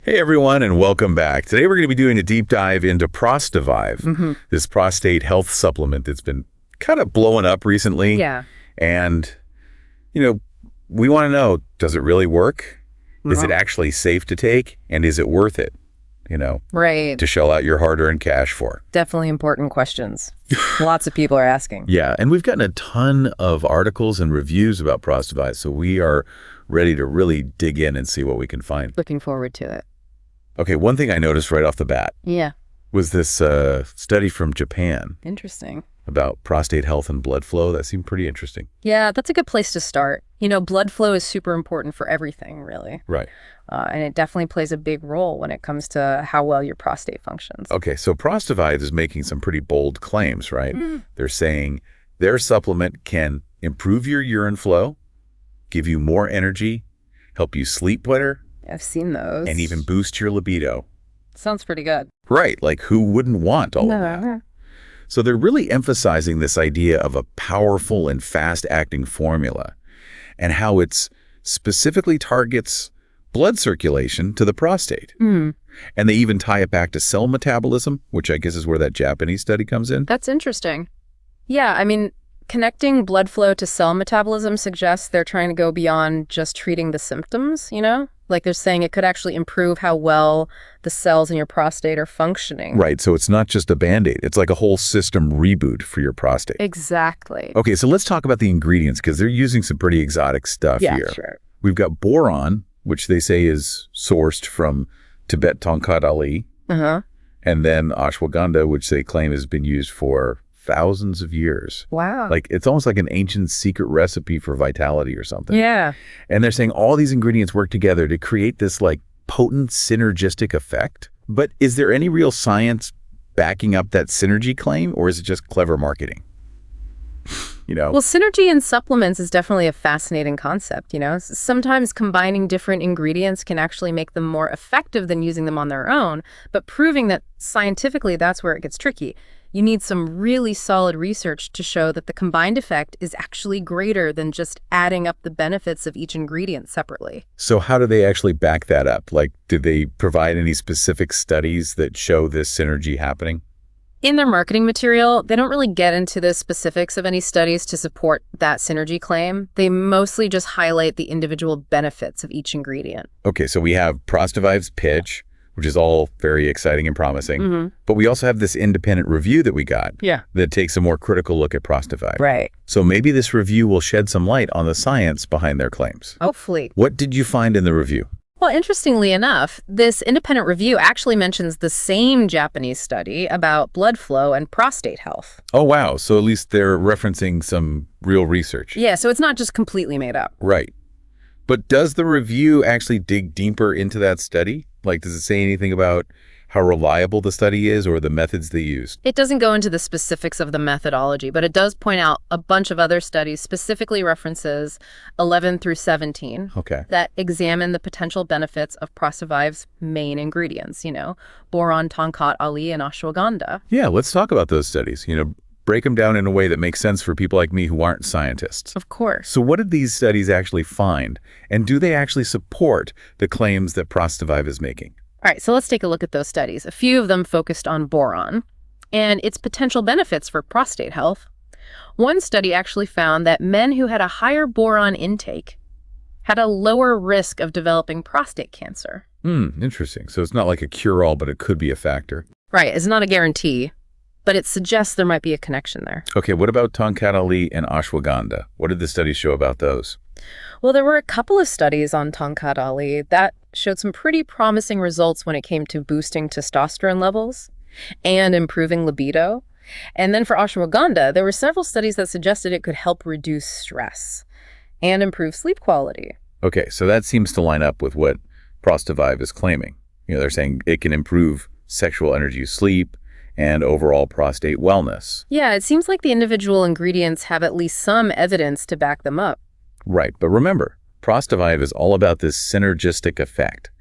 Hey everyone, and welcome back. Today we're going to be doing a deep dive into Prostavive, this prostate health supplement that's been kind of blowing up recently. Yeah. And, we want to know, does it really work? Is it actually safe to take? And is it worth it, Right. to shell out your hard-earned cash for? Definitely important questions. Lots of people are asking. Yeah, and we've gotten a ton of articles and reviews about Prostavive, so we are ready to really dig in and see what we can find. Looking forward to it. Okay, one thing I noticed right off the bat Yeah. was this study from Japan Interesting. about prostate health and blood flow. That seemed pretty interesting. Yeah, that's a good place to start. Blood flow is super important for everything, really. Right. And it definitely plays a big role when it comes to how well your prostate functions. Okay, so Prostavive is making some pretty bold claims, right? They're saying their supplement can improve your urine flow, give you more energy, help you sleep better, I've seen those. and even boost your libido. Sounds pretty good. Right, like who wouldn't want all of that? So they're really emphasizing this idea of a powerful and fast-acting formula and how it specifically targets blood circulation to the prostate. And they even tie it back to cell metabolism, which I guess is where that Japanese study comes in. That's interesting. Yeah, connecting blood flow to cell metabolism suggests they're trying to go beyond just treating the symptoms, Like they're saying it could actually improve how well the cells in your prostate are functioning. Right, so it's not just a Band-Aid. It's like a whole system reboot for your prostate. Exactly. Okay, so let's talk about the ingredients because they're using some pretty exotic stuff here. Yeah, sure. We've got boron, which they say is sourced from Tibet Tongkat Ali, and then ashwagandha, which they claim has been used for thousands of years. Wow. Like it's almost like an ancient secret recipe for vitality or something. Yeah. And they're saying all these ingredients work together to create this like potent synergistic effect. But is there any real science backing up that synergy claim, or is it just clever marketing? Well, synergy in supplements is definitely a fascinating concept, Sometimes combining different ingredients can actually make them more effective than using them on their own, but proving that scientifically that's where it gets tricky. You need some really solid research to show that the combined effect is actually greater than just adding up the benefits of each ingredient separately. So how do they actually back that up? Like, did they provide any specific studies that show this synergy happening? In their marketing material, they don't really get into the specifics of any studies to support that synergy claim. They mostly just highlight the individual benefits of each ingredient. Okay, so we have Prostavive's pitch, which is all very exciting and promising. But we also have this independent review that we got that takes a more critical look at Prostavive. Right. So maybe this review will shed some light on the science behind their claims. Hopefully. What did you find in the review? Well, interestingly enough, this independent review actually mentions the same Japanese study about blood flow and prostate health. Oh, wow. So at least they're referencing some real research. Yeah, so it's not just completely made up. Right. But does the review actually dig deeper into that study? Like, does it say anything about how reliable the study is or the methods they used? It doesn't go into the specifics of the methodology, but it does point out a bunch of other studies, specifically references 11 through 17, that examine the potential benefits of Prostavive's main ingredients, boron, Tongkat Ali, and ashwagandha. Yeah, let's talk about those studies. Break them down in a way that makes sense for people like me who aren't scientists. Of course. So what did these studies actually find? And do they actually support the claims that Prostavive is making? All right, so let's take a look at those studies. A few of them focused on boron and its potential benefits for prostate health. One study actually found that men who had a higher boron intake had a lower risk of developing prostate cancer. Interesting. So it's not like a cure-all, but it could be a factor. Right, it's not a guarantee, but it suggests there might be a connection there. Okay, what about Tongkat Ali and ashwagandha? What did the studies show about those? Well, there were a couple of studies on Tongkat Ali that showed some pretty promising results when it came to boosting testosterone levels and improving libido. And then for ashwagandha, there were several studies that suggested it could help reduce stress and improve sleep quality. Okay, so that seems to line up with what Prostavive is claiming. They're saying it can improve sexual energy, sleep, and overall prostate wellness. Yeah, it seems like the individual ingredients have at least some evidence to back them up. Right, but remember, Prostavive is all about this synergistic effect.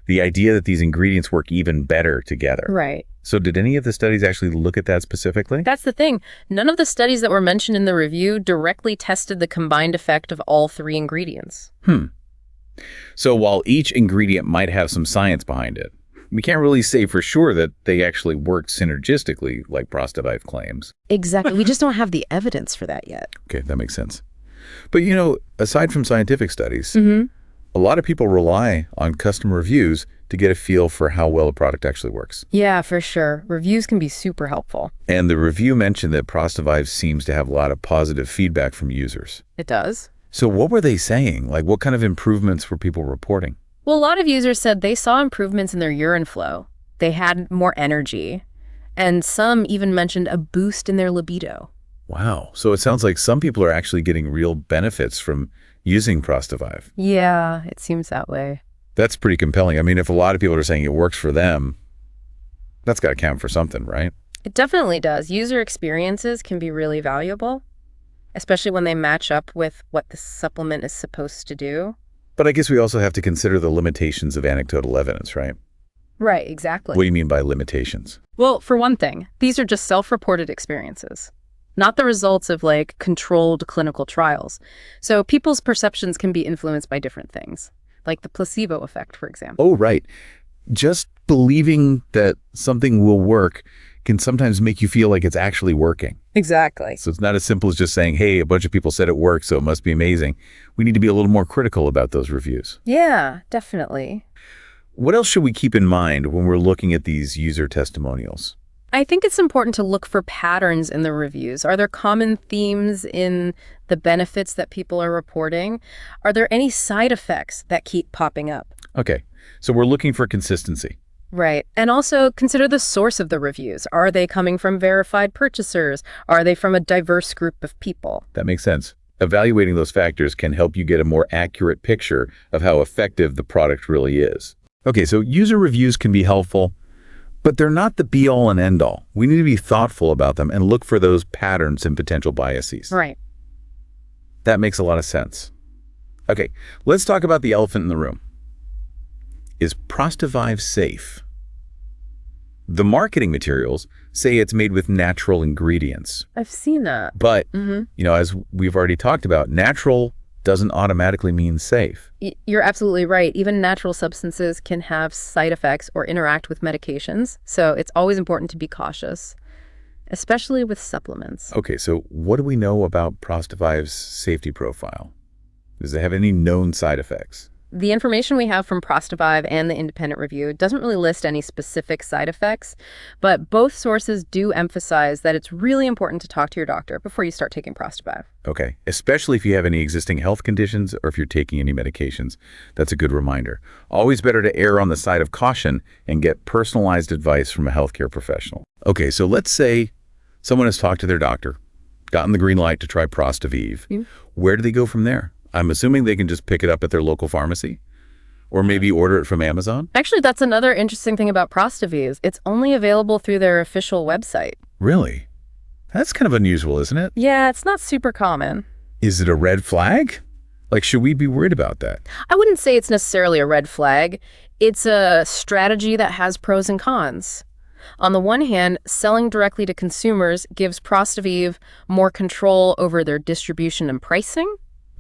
The idea that these ingredients work even better together. Right. So did any of the studies actually look at that specifically? That's the thing. None of the studies that were mentioned in the review directly tested the combined effect of all three ingredients. So while each ingredient might have some science behind it, we can't really say for sure that they actually work synergistically like Prostavive claims. Exactly. We just don't have the evidence for that yet. Okay, that makes sense. But, aside from scientific studies, a lot of people rely on customer reviews to get a feel for how well a product actually works. Yeah, for sure. Reviews can be super helpful. And the review mentioned that Prostavive seems to have a lot of positive feedback from users. It does. So what were they saying? Like, what kind of improvements were people reporting? Well, a lot of users said they saw improvements in their urine flow. They had more energy. And some even mentioned a boost in their libido. Wow. So it sounds like some people are actually getting real benefits from using Prostavive. Yeah, it seems that way. That's pretty compelling. I mean, if a lot of people are saying it works for them, that's got to count for something, right? It definitely does. User experiences can be really valuable, especially when they match up with what the supplement is supposed to do. But I guess we also have to consider the limitations of anecdotal evidence, right? Right, exactly. What do you mean by limitations? Well, for one thing, these are just self-reported experiences, not the results of controlled clinical trials. So people's perceptions can be influenced by different things, like the placebo effect, for example. Oh, right. Just believing that something will work can sometimes make you feel like it's actually working. Exactly. So it's not as simple as just saying, hey, a bunch of people said it worked, so it must be amazing. We need to be a little more critical about those reviews. Yeah, definitely. What else should we keep in mind when we're looking at these user testimonials? I think it's important to look for patterns in the reviews. Are there common themes in the benefits that people are reporting? Are there any side effects that keep popping up? Okay, so we're looking for consistency. Right. And also consider the source of the reviews. Are they coming from verified purchasers? Are they from a diverse group of people? That makes sense. Evaluating those factors can help you get a more accurate picture of how effective the product really is. Okay, so user reviews can be helpful, but they're not the be-all and end-all. We need to be thoughtful about them and look for those patterns and potential biases. Right. That makes a lot of sense. Okay, let's talk about the elephant in the room. Is Prostavive safe? The marketing materials say it's made with natural ingredients. I've seen that. But, as we've already talked about, natural doesn't automatically mean safe. You're absolutely right. Even natural substances can have side effects or interact with medications. So it's always important to be cautious, especially with supplements. Okay, so what do we know about Prostavive's safety profile? Does it have any known side effects? The information we have from Prostavive and the independent review doesn't really list any specific side effects, but both sources do emphasize that it's really important to talk to your doctor before you start taking Prostavive. Okay, especially if you have any existing health conditions or if you're taking any medications. That's a good reminder. Always better to err on the side of caution and get personalized advice from a healthcare professional. Okay, so let's say someone has talked to their doctor, gotten the green light to try Prostavive. Where do they go from there? I'm assuming they can just pick it up at their local pharmacy or maybe order it from Amazon. Actually, that's another interesting thing about Prostavive. It's only available through their official website. Really? That's kind of unusual, isn't it? Yeah, it's not super common. Is it a red flag? Should we be worried about that? I wouldn't say it's necessarily a red flag. It's a strategy that has pros and cons. On the one hand, selling directly to consumers gives Prostavive more control over their distribution and pricing.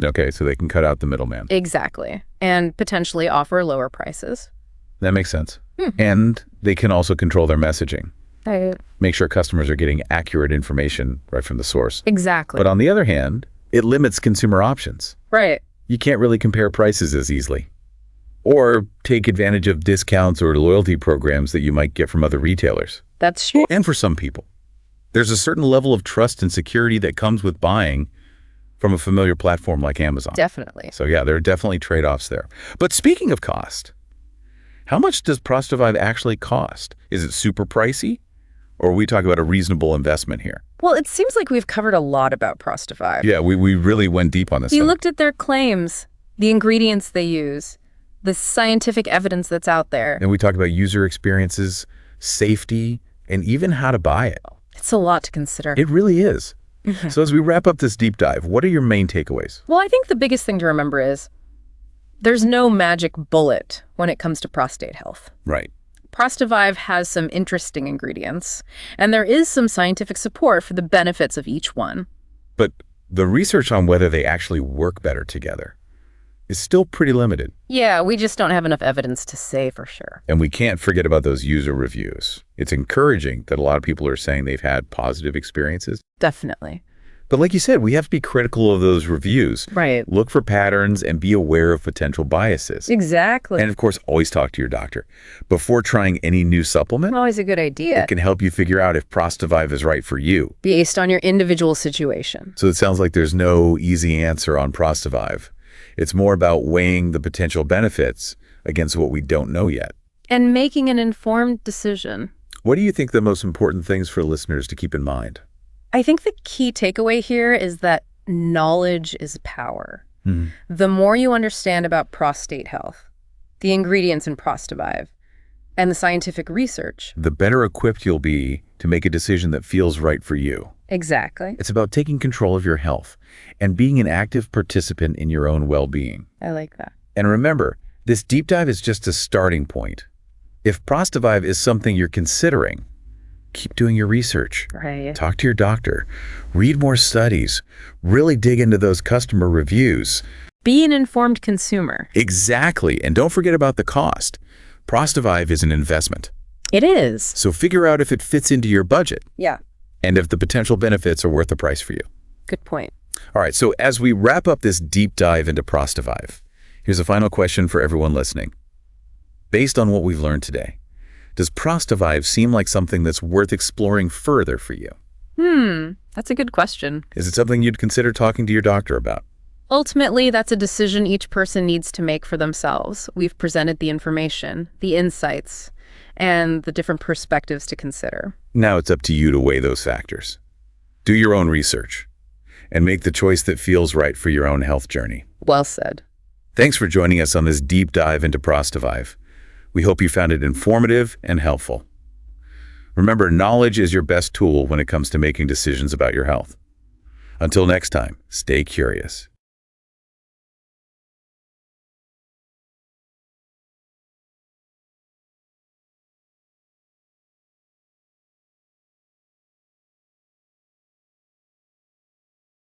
Okay, so they can cut out the middleman. Exactly. And potentially offer lower prices. That makes sense. And they can also control their messaging. Right. Make sure customers are getting accurate information right from the source. Exactly. But on the other hand, it limits consumer options. Right. You can't really compare prices as easily. Or take advantage of discounts or loyalty programs that you might get from other retailers. That's true. And for some people, there's a certain level of trust and security that comes with buying from a familiar platform like Amazon. Definitely. So yeah, there are definitely trade-offs there. But speaking of cost, how much does Prostavive actually cost? Is it super pricey? Or are we talking about a reasonable investment here? Well, it seems like we've covered a lot about Prostavive. Yeah, we really went deep on this. We looked at their claims, the ingredients they use, the scientific evidence that's out there. And we talked about user experiences, safety, and even how to buy it. It's a lot to consider. It really is. So as we wrap up this deep dive, what are your main takeaways? Well, I think the biggest thing to remember is there's no magic bullet when it comes to prostate health. Right. Prostavive has some interesting ingredients, and there is some scientific support for the benefits of each one. But the research on whether they actually work better together, is still pretty limited. Yeah, we just don't have enough evidence to say for sure. And we can't forget about those user reviews. It's encouraging that a lot of people are saying they've had positive experiences. Definitely. But like you said, we have to be critical of those reviews. Right. Look for patterns and be aware of potential biases. Exactly. And of course, always talk to your doctor. Before trying any new supplement, always a good idea. It can help you figure out if Prostavive is right for you. Based on your individual situation. So it sounds like there's no easy answer on Prostavive. It's more about weighing the potential benefits against what we don't know yet. And making an informed decision. What do you think the most important things for listeners to keep in mind? I think the key takeaway here is that knowledge is power. The more you understand about prostate health, the ingredients in Prostavive, and the scientific research, the better equipped you'll be to make a decision that feels right for you. Exactly. It's about taking control of your health and being an active participant in your own well-being. I like that. And remember, this deep dive is just a starting point. If Prostavive is something you're considering, keep doing your research. Right. Talk to your doctor. Read more studies. Really dig into those customer reviews. Be an informed consumer. Exactly. And don't forget about the cost. Prostavive is an investment. It is. So figure out if it fits into your budget. Yeah. And if the potential benefits are worth the price for you. Good point. All right, so as we wrap up this deep dive into Prostavive, here's a final question for everyone listening. Based on what we've learned today, does Prostavive seem like something that's worth exploring further for you? That's a good question. Is it something you'd consider talking to your doctor about? Ultimately, that's a decision each person needs to make for themselves. We've presented the information, the insights, and the different perspectives to consider. Now it's up to you to weigh those factors. Do your own research and make the choice that feels right for your own health journey. Well said. Thanks for joining us on this deep dive into Prostavive. We hope you found it informative and helpful. Remember, knowledge is your best tool when it comes to making decisions about your health. Until next time, stay curious.